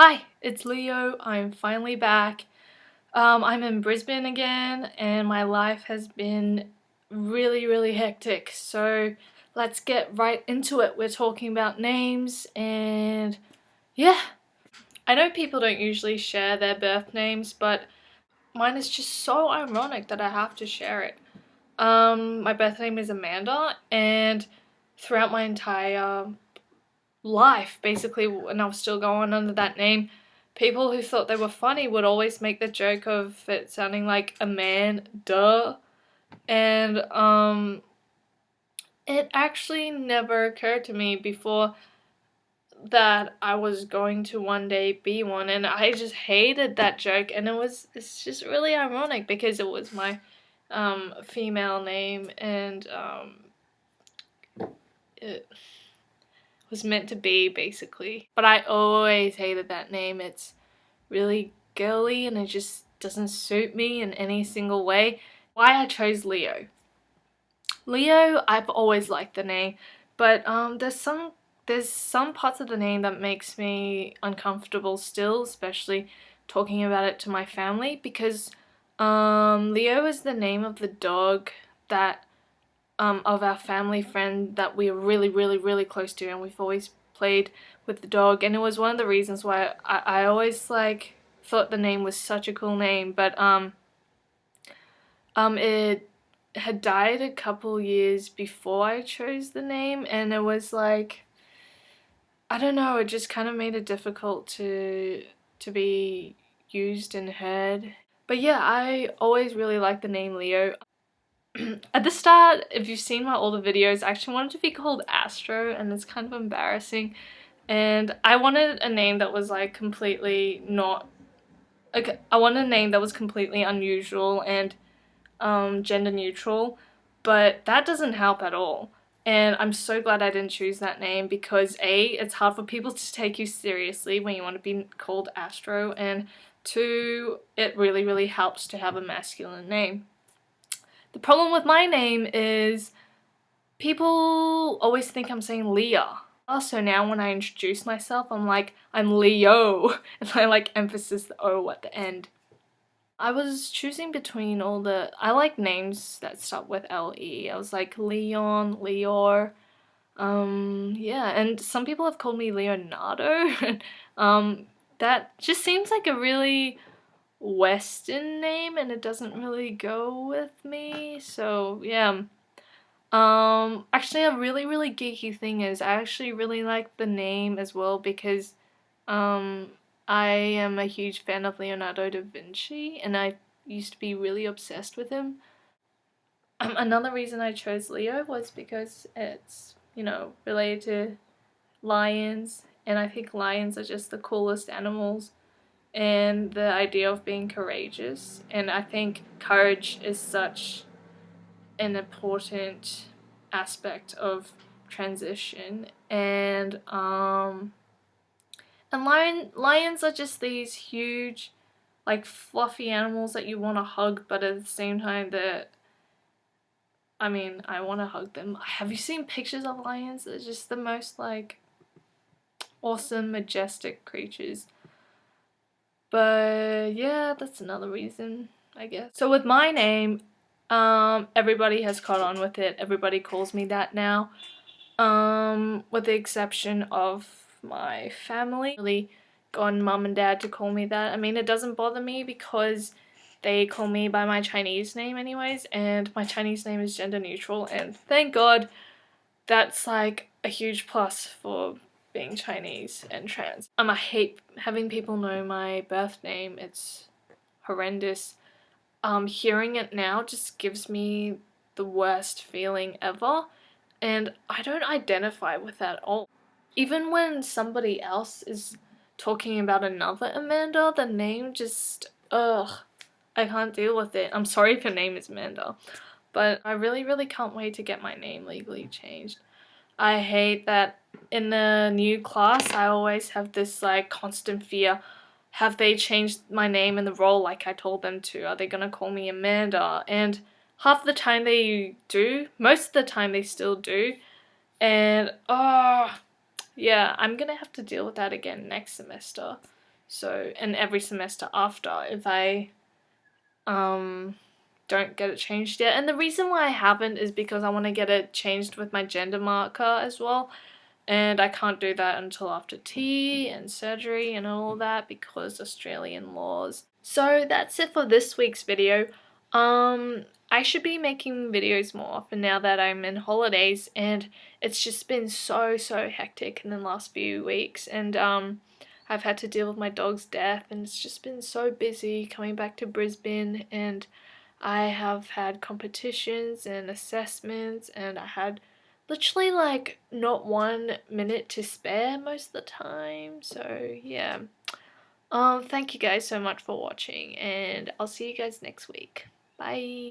Hi, it's Leo. I'm finally back. I'm in Brisbane again, and my life has been really hectic. So let's get right into it. We're talking about names, and yeah. I know people don't usually share their birth names, but mine is just so ironic that I have to share it. My birth name is Amanda, and throughout my entire life, basically, when I was still going under that name, people who thought they were funny would always make the joke of it sounding like a man, duh. And it actually never occurred to me before that I was going to one day be one, and I just hated that joke. And it's just really ironic because it was my female name, and it was meant to be, basically. But I always hated that name. It's really girly and it just doesn't suit me in any single way. Why I chose Leo. Leo, I've always liked the name, but there's some parts of the name that makes me uncomfortable still, especially talking about it to my family, because Leo is the name of the dog that of our family friend that we're really close to, and we've always played with the dog, and it was one of the reasons why I always like thought the name was such a cool name. But it had died a couple years before I chose the name, and it was like, I don't know, it just kind of made it difficult to be used and heard. But yeah, I always really liked the name Leo. At the start, if you've seen my older videos, I actually wanted to be called Astro, and it's kind of embarrassing. And I wanted a name that was like completely not, like, I wanted a name that was completely unusual and gender neutral, but that doesn't help at all. And I'm so glad I didn't choose that name because A, it's hard for people to take you seriously when you want to be called Astro, and two, it really helps to have a masculine name. The problem with my name is people always think I'm saying Leah. Also, now when I introduce myself, I'm like, I'm Leo, and I like emphasis the O at the end. I was choosing between I like names that start with L-E. I was like Leon, Leor, yeah, and some people have called me Leonardo. That just seems like a really Western name, and it doesn't really go with me, so yeah. Actually, a really geeky thing is I actually really like the name as well because I am a huge fan of Leonardo da Vinci, and I used to be really obsessed with him. Another reason I chose Leo was because it's, you know, related to lions, and I think lions are just the coolest animals, and the idea of being courageous, and I think courage is such an important aspect of transition. And lions are just these huge, like, fluffy animals that you want to hug, but at the same time I want to hug them. Have you seen pictures of lions? They're just the most, like, awesome, majestic creatures. But yeah, that's another reason, I guess. So with my name, everybody has caught on with it. Everybody calls me that now. With the exception of my family. Really gotten mum and dad to call me that. I mean, it doesn't bother me because they call me by my Chinese name anyways, and my Chinese name is gender neutral, and thank God that's like a huge plus for being Chinese and trans. I hate having people know my birth name. It's horrendous. Hearing it now just gives me the worst feeling ever, and I don't identify with that at all. Even when somebody else is talking about another Amanda, the name just, ugh, I can't deal with it. I'm sorry if your name is Amanda, but I really can't wait to get my name legally changed. I hate that in the new class I always have this like constant fear. Have they changed my name in the role like I told them to? Are they gonna call me Amanda? And half the time they do, most of the time they still do, and oh yeah, I'm gonna have to deal with that again next semester. So, and every semester after, if I don't get it changed yet. And the reason why I haven't is because I want to get it changed with my gender marker as well. And I can't do that until after tea and surgery and all that because Australian laws. So that's it for this week's video. I should be making videos more often now that I'm in holidays, and it's just been so hectic in the last few weeks, and I've had to deal with my dog's death, and it's just been so busy coming back to Brisbane, and I have had competitions and assessments, and I had literally like not 1 minute to spare most of the time. So yeah. Thank you guys so much for watching, and I'll see you guys next week. Bye.